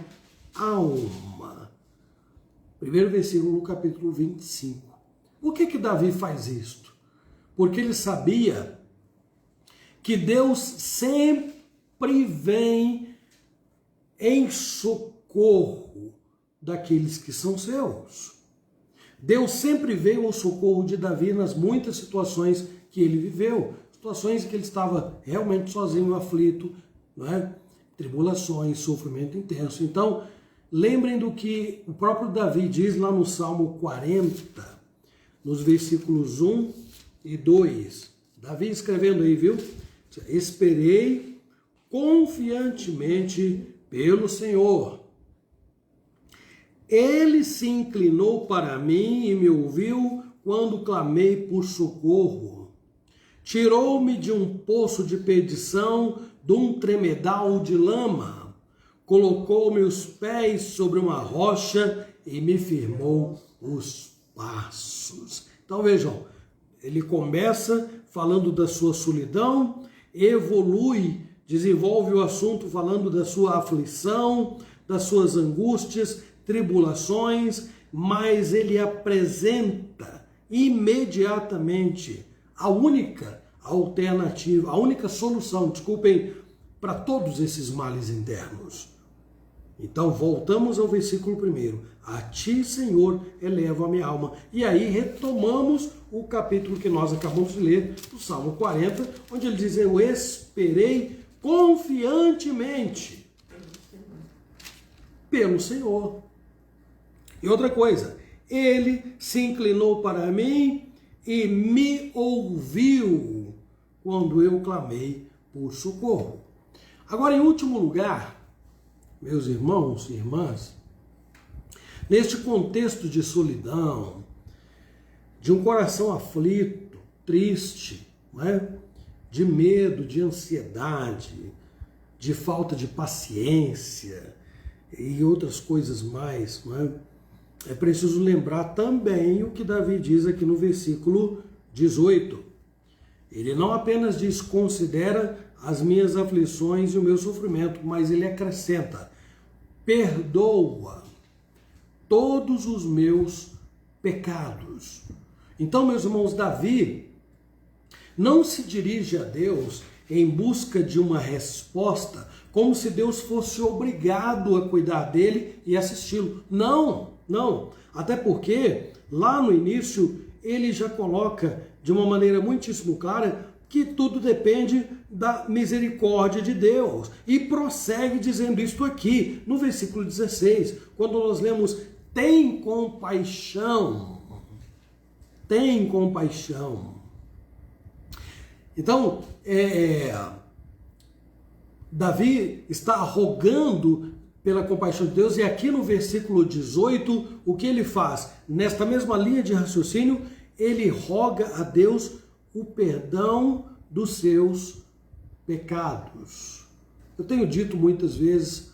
alma. Primeiro versículo do capítulo 25. Por que Davi faz isto? Porque ele sabia que Deus sempre vem em socorro daqueles que são seus. Deus sempre veio ao socorro de Davi nas muitas situações que ele viveu, situações em que ele estava realmente sozinho, aflito, não é? Tribulações, sofrimento intenso. Então, lembrem do que o próprio Davi diz lá no Salmo 40, nos versículos 1 e 2. Davi escrevendo aí, viu? Esperei confiantemente pelo Senhor. Ele se inclinou para mim e me ouviu quando clamei por socorro. Tirou-me de um poço de perdição, de um tremedal de lama. Colocou meus pés sobre uma rocha e me firmou os passos. Então vejam, ele começa falando da sua solidão, evolui, desenvolve o assunto falando da sua aflição, das suas angústias, tribulações, mas ele apresenta imediatamente a única alternativa, a única solução, desculpem, para todos esses males internos. Então voltamos ao versículo 1. A ti, Senhor, elevo a minha alma. E aí retomamos o capítulo que nós acabamos de ler, do Salmo 40, onde ele diz: eu esperei confiantemente pelo Senhor. E outra coisa, ele se inclinou para mim e me ouviu quando eu clamei por socorro. Agora, em último lugar, meus irmãos e irmãs, neste contexto de solidão, de um coração aflito, triste, não é? De medo, de ansiedade, de falta de paciência e outras coisas mais, não é? É preciso lembrar também o que Davi diz aqui no versículo 18. Ele não apenas diz: considera as minhas aflições e o meu sofrimento, mas ele acrescenta: perdoa todos os meus pecados. Então, meus irmãos, Davi não se dirige a Deus em busca de uma resposta, como se Deus fosse obrigado a cuidar dele e assisti-lo. Não, não. Até porque, lá no início, ele já coloca de uma maneira muitíssimo clara que tudo depende da misericórdia de Deus. E prossegue dizendo isto aqui, no versículo 16, quando nós lemos: tem compaixão. Tem compaixão. Então, Davi está rogando pela compaixão de Deus, e aqui no versículo 18, o que ele faz? Nesta mesma linha de raciocínio, ele roga a Deus o perdão dos seus pecados. Eu tenho dito muitas vezes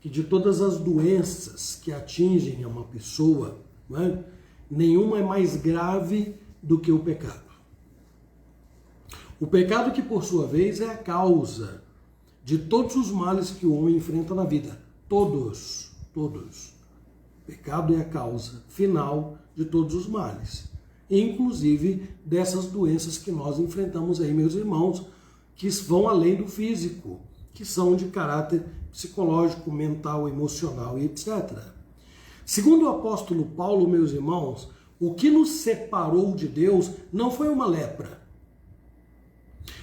que de todas as doenças que atingem uma pessoa, não é? Nenhuma é mais grave do que o pecado. O pecado que, por sua vez, é a causa de todos os males que o homem enfrenta na vida. Todos. O pecado é a causa final de todos os males. Inclusive dessas doenças que nós enfrentamos aí, meus irmãos, que vão além do físico, que são de caráter psicológico, mental, emocional e etc. Segundo o apóstolo Paulo, meus irmãos, o que nos separou de Deus não foi uma lepra.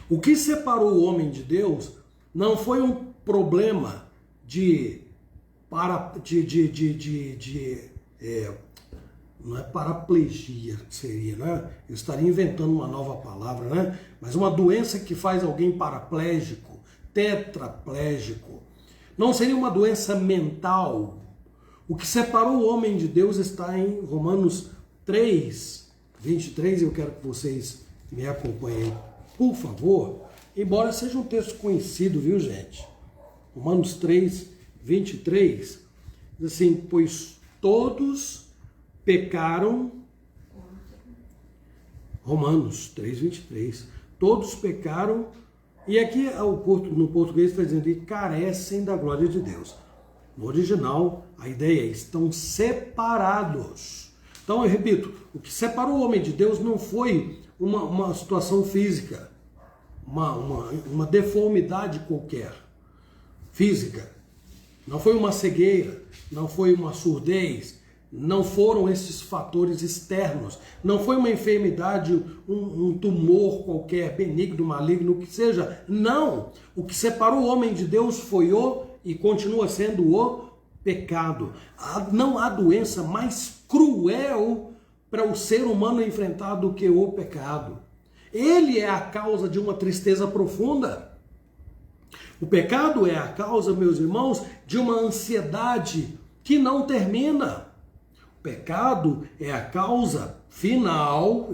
O que separou o homem de Deus não foi um problema não é paraplegia, seria, né? Eu estaria inventando uma nova palavra, né? Mas uma doença que faz alguém paraplégico, tetraplégico. Não seria uma doença mental. O que separou o homem de Deus está em Romanos 3, 23, eu quero que vocês me acompanhem, por favor, embora seja um texto conhecido, viu, gente? Romanos 3, 23, diz assim: pois todos pecaram Romanos 3:23. Todos pecaram, e aqui no português está dizendo que carecem da glória de Deus. No original, a ideia é estão separados. Então, eu repito, o que separou o homem de Deus não foi uma situação física, uma deformidade qualquer, física. Não foi uma cegueira, não foi uma surdez, não foram esses fatores externos, não foi uma enfermidade, um tumor qualquer, benigno, maligno, o que seja. Não! O que separou o homem de Deus foi e continua sendo o pecado. Não há doença mais cruel para o ser humano enfrentar do que o pecado. Ele é a causa de uma tristeza profunda. O pecado é a causa, meus irmãos, de uma ansiedade que não termina. O pecado é a causa final,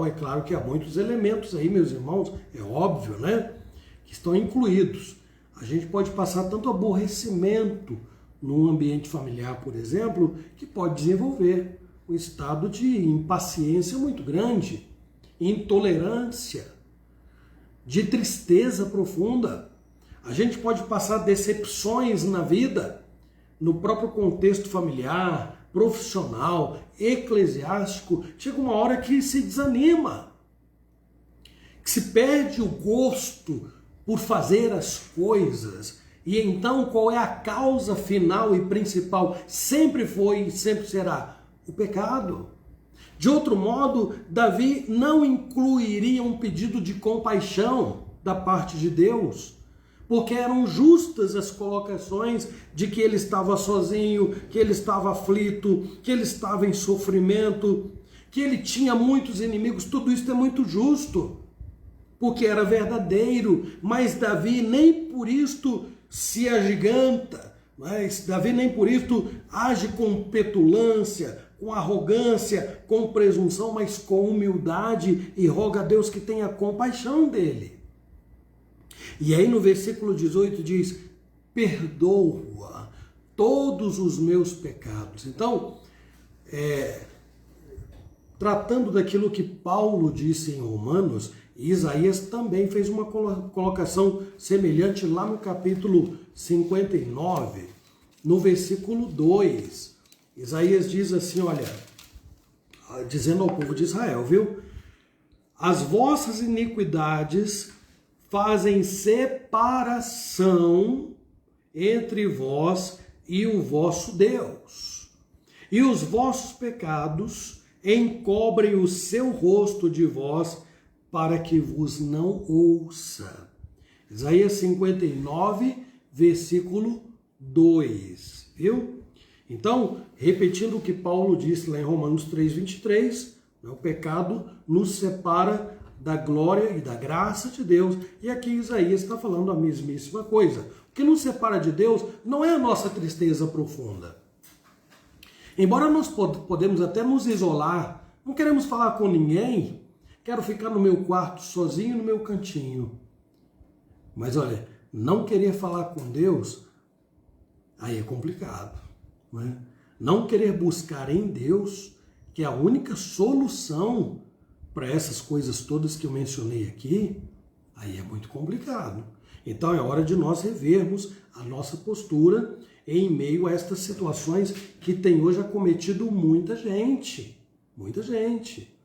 é claro que há muitos elementos aí, meus irmãos, é óbvio, né? Que estão incluídos. A gente pode passar tanto aborrecimento num ambiente familiar, por exemplo, que pode desenvolver um estado de impaciência muito grande, intolerância, de tristeza profunda. A gente pode passar decepções na vida, no próprio contexto familiar, profissional, eclesiástico. Chega uma hora que se desanima, que se perde o gosto por fazer as coisas. E então qual é a causa final e principal? Sempre foi e sempre será o pecado. De outro modo, Davi não incluiria um pedido de compaixão da parte de Deus, porque eram justas as colocações de que ele estava sozinho, que ele estava aflito, que ele estava em sofrimento, que ele tinha muitos inimigos. Tudo isso é muito justo, porque era verdadeiro, mas Davi nem por isto se agiganta, mas Davi nem por isto age com petulância, com arrogância, com presunção, mas com humildade, e roga a Deus que tenha compaixão dele. E aí no versículo 18 diz: perdoa todos os meus pecados. Então, tratando daquilo que Paulo disse em Romanos, Isaías também fez uma colocação semelhante lá no capítulo 59, no versículo 2. Isaías diz assim, olha, dizendo ao povo de Israel, viu? As vossas iniquidades fazem separação entre vós e o vosso Deus, e os vossos pecados encobrem o seu rosto de vós, para que vos não ouça. Isaías 59, versículo 2, viu? Então, repetindo o que Paulo disse lá em Romanos 3:23, o pecado nos separa da glória e da graça de Deus, e aqui Isaías está falando a mesmíssima coisa. O que nos separa de Deus não é a nossa tristeza profunda. Embora nós podemos até nos isolar, não queremos falar com ninguém, quero ficar no meu quarto sozinho, no meu cantinho. Mas olha, não querer falar com Deus, aí é complicado. Não é? Não querer buscar em Deus, que é a única solução para essas coisas todas que eu mencionei aqui, aí é muito complicado. Então é hora de nós revermos a nossa postura em meio a estas situações que tem hoje acometido muita gente. Muita gente.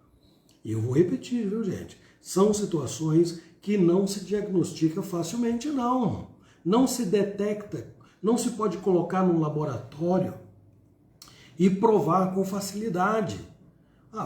E eu vou repetir, viu, gente? São situações que não se diagnostica facilmente, não. Não se detecta, não se pode colocar num laboratório e provar com facilidade.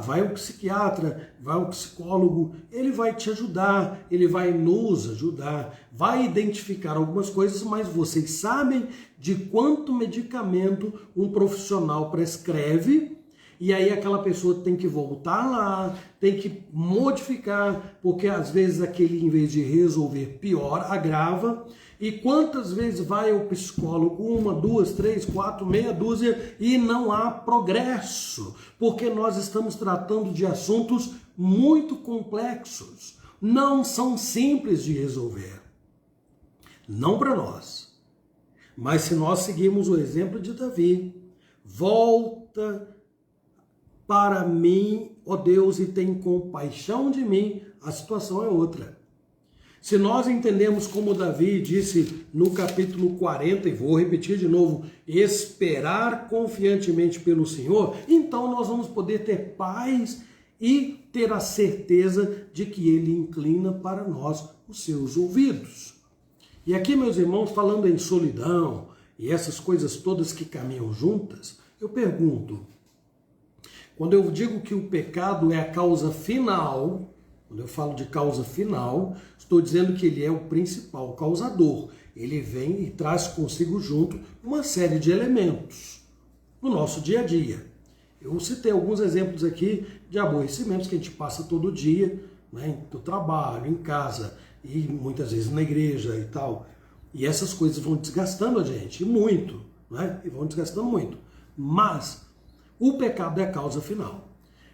Vai ao psiquiatra, vai ao psicólogo, ele vai te ajudar, ele vai nos ajudar, vai identificar algumas coisas, mas vocês sabem de quanto medicamento um profissional prescreve, e aí aquela pessoa tem que voltar lá, tem que modificar, porque às vezes aquele, em vez de resolver, pior, agrava. E quantas vezes vai ao psicólogo? 1, 2, 3, 4, meia dúzia, e não há progresso, porque nós estamos tratando de assuntos muito complexos, não são simples de resolver. Não para nós. Mas se nós seguirmos o exemplo de Davi, volta para mim ó Deus, e tem compaixão de mim, a situação é outra. Se nós entendemos como Davi disse no capítulo 40, e vou repetir de novo, esperar confiantemente pelo Senhor, então nós vamos poder ter paz e ter a certeza de que Ele inclina para nós os seus ouvidos. E aqui, meus irmãos, falando em solidão e essas coisas todas que caminham juntas, eu pergunto, quando eu digo que o pecado é a causa final, quando eu falo de causa final, estou dizendo que ele é o principal causador. Ele vem e traz consigo junto uma série de elementos no nosso dia a dia. Eu citei alguns exemplos aqui de aborrecimentos que a gente passa todo dia, né, no trabalho, em casa e muitas vezes na igreja e tal. E essas coisas vão desgastando a gente, e muito, né? E vão desgastando muito. Mas o pecado é a causa final.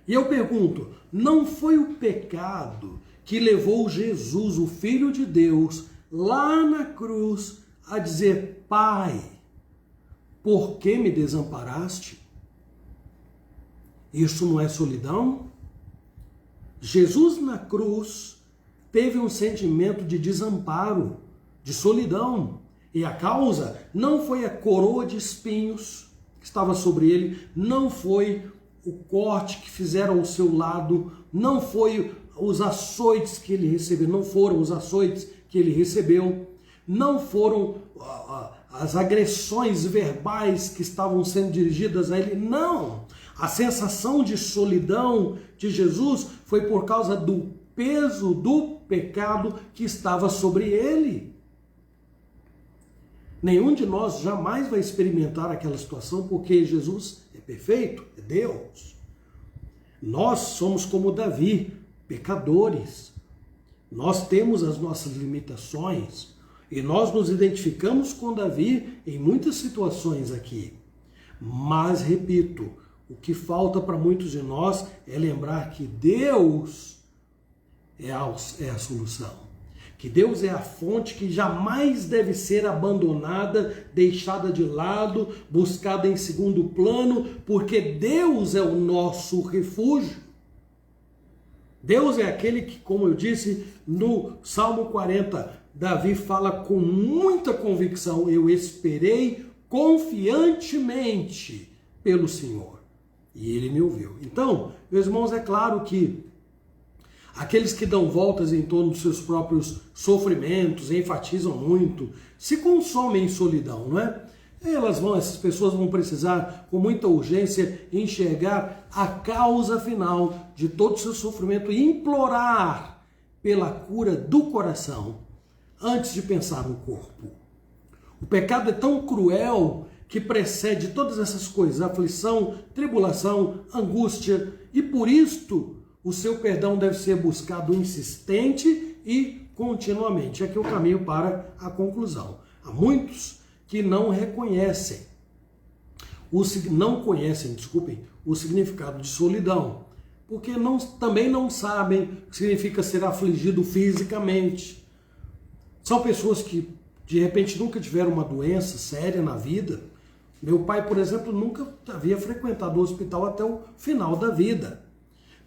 E eu pergunto, não foi o pecado que levou Jesus, o Filho de Deus, lá na cruz a dizer, Pai, por que me desamparaste? Isso não é solidão? Jesus na cruz teve um sentimento de desamparo, de solidão. E a causa não foi a coroa de espinhos que estava sobre ele, não foi o corte que fizeram ao seu lado, não foi os açoites que ele recebeu, não foram os açoites que ele recebeu, não foram as agressões verbais que estavam sendo dirigidas a ele, não. A sensação de solidão de Jesus foi por causa do peso do pecado que estava sobre ele. Nenhum de nós jamais vai experimentar aquela situação porque Jesus é perfeito, é Deus. Nós somos como Davi, pecadores. Nós temos as nossas limitações e nós nos identificamos com Davi em muitas situações aqui. Mas, repito, o que falta para muitos de nós é lembrar que Deus é a solução. Que Deus é a fonte que jamais deve ser abandonada, deixada de lado, buscada em segundo plano, porque Deus é o nosso refúgio. Deus é aquele que, como eu disse no Salmo 40, Davi fala com muita convicção, eu esperei confiantemente pelo Senhor. E Ele me ouviu. Então, meus irmãos, é claro que aqueles que dão voltas em torno dos seus próprios sofrimentos, enfatizam muito, se consomem em solidão, não é? Essas pessoas vão precisar, com muita urgência, enxergar a causa final de todo o seu sofrimento e implorar pela cura do coração, antes de pensar no corpo. O pecado é tão cruel que precede todas essas coisas, aflição, tribulação, angústia, e por isto o seu perdão deve ser buscado insistente e continuamente. Aqui é o caminho para a conclusão. Há muitos que não conhecem o significado de solidão, porque também não sabem o que significa ser afligido fisicamente. São pessoas que, de repente, nunca tiveram uma doença séria na vida. Meu pai, por exemplo, nunca havia frequentado o hospital até o final da vida.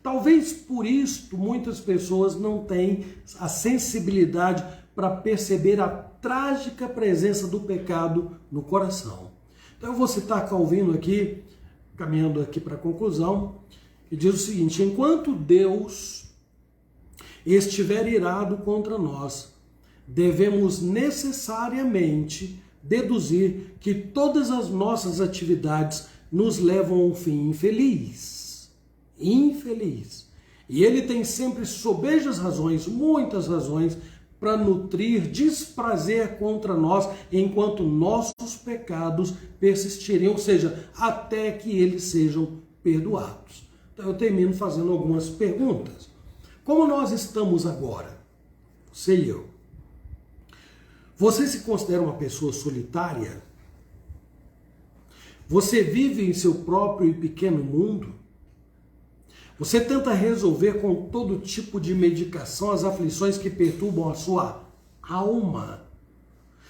Talvez por isso muitas pessoas não têm a sensibilidade para perceber a trágica presença do pecado no coração. Então eu vou citar Calvino aqui, caminhando aqui para a conclusão, que diz o seguinte: enquanto Deus estiver irado contra nós, devemos necessariamente deduzir que todas as nossas atividades nos levam a um fim infeliz. E ele tem sempre sobejas razões, muitas razões, para nutrir desprazer contra nós enquanto nossos pecados persistirem, ou seja, até que eles sejam perdoados. Então eu termino fazendo algumas perguntas. Como nós estamos agora? Você e eu. Você se considera uma pessoa solitária? Você vive em seu próprio e pequeno mundo? Você tenta resolver com todo tipo de medicação as aflições que perturbam a sua alma?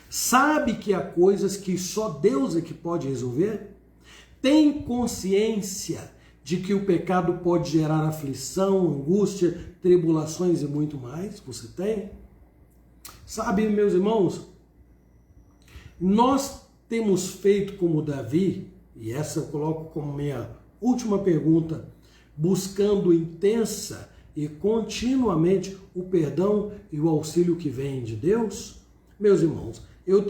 Sabe que há coisas que só Deus é que pode resolver? Tem consciência de que o pecado pode gerar aflição, angústia, tribulações e muito mais? Você tem? Sabe, meus irmãos, nós temos feito como Davi, e essa eu coloco como minha última pergunta, buscando intensa e continuamente o perdão e o auxílio que vem de Deus? Meus irmãos, eu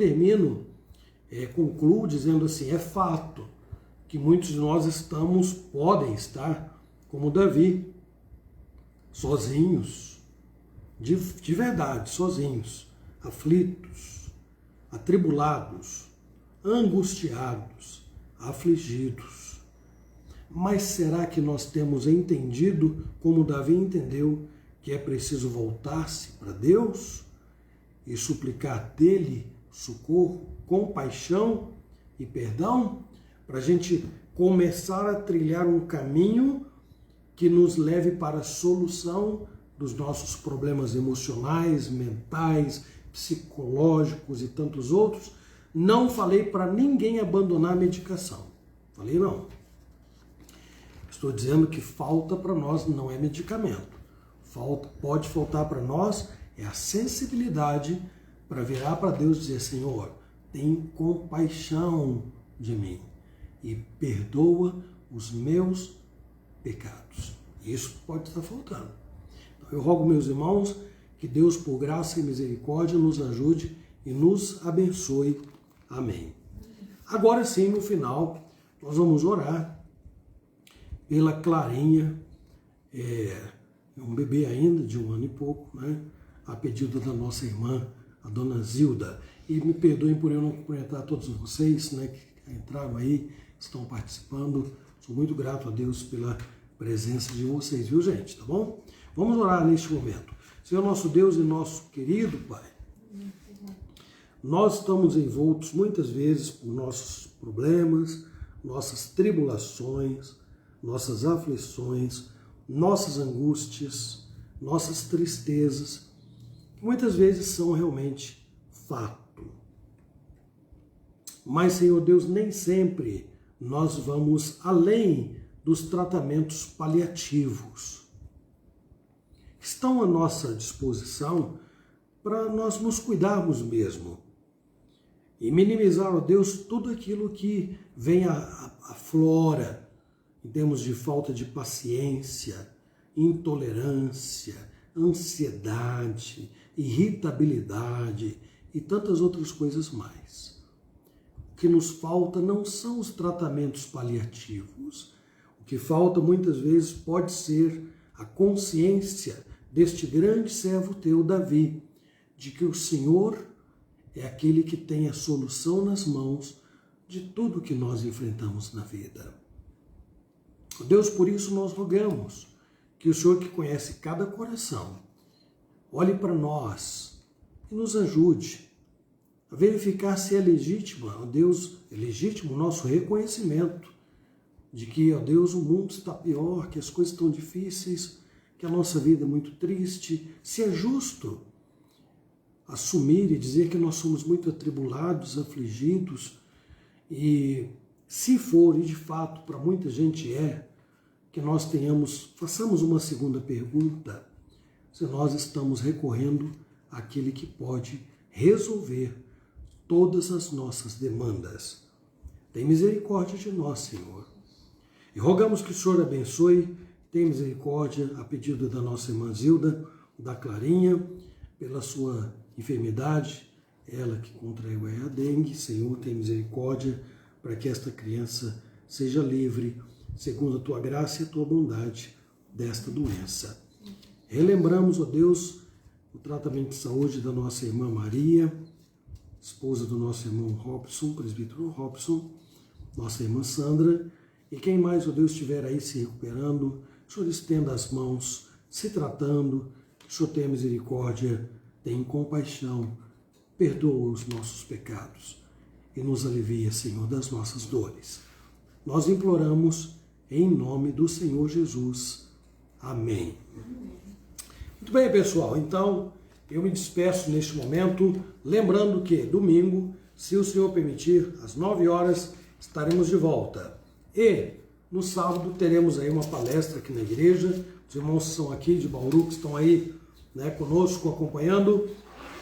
concluo dizendo assim, é fato que muitos de nós podem estar como Davi, sozinhos, de verdade, sozinhos, aflitos, atribulados, angustiados, afligidos. Mas será que nós temos entendido, como Davi entendeu, que é preciso voltar-se para Deus e suplicar dele socorro, compaixão e perdão, para a gente começar a trilhar um caminho que nos leve para a solução dos nossos problemas emocionais, mentais, psicológicos e tantos outros? Não falei para ninguém abandonar a medicação. Falei não. Estou dizendo que falta para nós não é medicamento. Pode faltar para nós é a sensibilidade para virar para Deus e dizer, Senhor, tem compaixão de mim e perdoa os meus pecados. Isso pode estar faltando. Então, eu rogo, meus irmãos, que Deus, por graça e misericórdia, nos ajude e nos abençoe. Amém. Agora sim, no final, nós vamos orar pela Clarinha, um bebê ainda de 1 ano e pouco, né? A pedido da nossa irmã, a dona Zilda. E me perdoem por eu não cumprimentar todos vocês, né, que entraram aí, estão participando. Sou muito grato a Deus pela presença de vocês, viu, gente? Tá bom? Vamos orar neste momento. Senhor nosso Deus e nosso querido Pai, nós estamos envoltos muitas vezes por nossos problemas, nossas tribulações, nossas aflições, nossas angústias, nossas tristezas, que muitas vezes são realmente fato. Mas, Senhor Deus, nem sempre nós vamos além dos tratamentos paliativos que estão à nossa disposição para nós nos cuidarmos mesmo e minimizar, ó Deus, tudo aquilo que vem à flora em termos de falta de paciência, intolerância, ansiedade, irritabilidade e tantas outras coisas mais. O que nos falta não são os tratamentos paliativos. O que falta muitas vezes pode ser a consciência deste grande servo teu, Davi, de que o Senhor é aquele que tem a solução nas mãos de tudo que nós enfrentamos na vida. Deus, por isso nós rogamos que o Senhor, que conhece cada coração, olhe para nós e nos ajude a verificar se é legítimo, ó Deus, é legítimo o nosso reconhecimento de que, ó Deus, o mundo está pior, que as coisas estão difíceis, que a nossa vida é muito triste. Se é justo assumir e dizer que nós somos muito atribulados, afligidos, e se for, e de fato para muita gente que nós façamos uma segunda pergunta, se nós estamos recorrendo àquele que pode resolver todas as nossas demandas. Tem misericórdia de nós, Senhor. E rogamos que o Senhor abençoe, tem misericórdia a pedido da nossa irmã Zilda, da Clarinha, pela sua enfermidade, ela que contraiu a dengue. Senhor, tem misericórdia para que esta criança seja livre, segundo a tua graça e a tua bondade, desta doença. Relembramos, ó Deus, o tratamento de saúde da nossa irmã Maria, esposa do nosso irmão Robson, presbítero Robson, nossa irmã Sandra, e quem mais, ó Deus, estiver aí se recuperando, o Senhor estenda as mãos, se tratando, o Senhor tenha misericórdia, tenha compaixão, perdoa os nossos pecados e nos alivia, Senhor, das nossas dores. Nós imploramos em nome do Senhor Jesus. Amém. Muito bem, pessoal, então eu me despeço neste momento, lembrando que domingo, se o Senhor permitir, às 9 horas, estaremos de volta. E no sábado teremos aí uma palestra aqui na igreja. Os irmãos que são aqui de Bauru, que estão aí, né, conosco, acompanhando,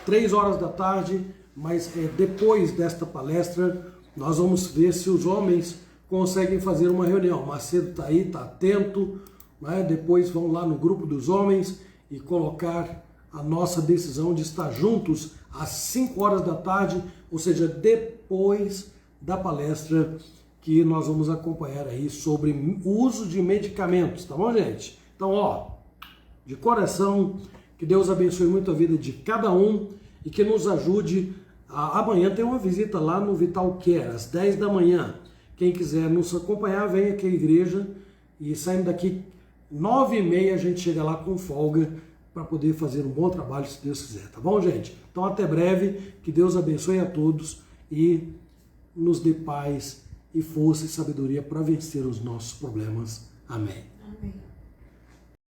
3 horas da tarde, mas depois desta palestra, nós vamos ver se os homens conseguem fazer uma reunião. O Macedo está aí, está atento, né? Depois vão lá no grupo dos homens e colocar a nossa decisão de estar juntos às 5 horas da tarde, ou seja, depois da palestra que nós vamos acompanhar aí sobre o uso de medicamentos, tá bom, gente? Então, ó, de coração, que Deus abençoe muito a vida de cada um e que nos ajude. Amanhã tem uma visita lá no Vital Care, às 10 da manhã. Quem quiser nos acompanhar, vem aqui à igreja e saindo daqui 9h30 a gente chega lá com folga para poder fazer um bom trabalho, se Deus quiser, tá bom, gente? Então, até breve, que Deus abençoe a todos e nos dê paz e força e sabedoria para vencer os nossos problemas. Amém.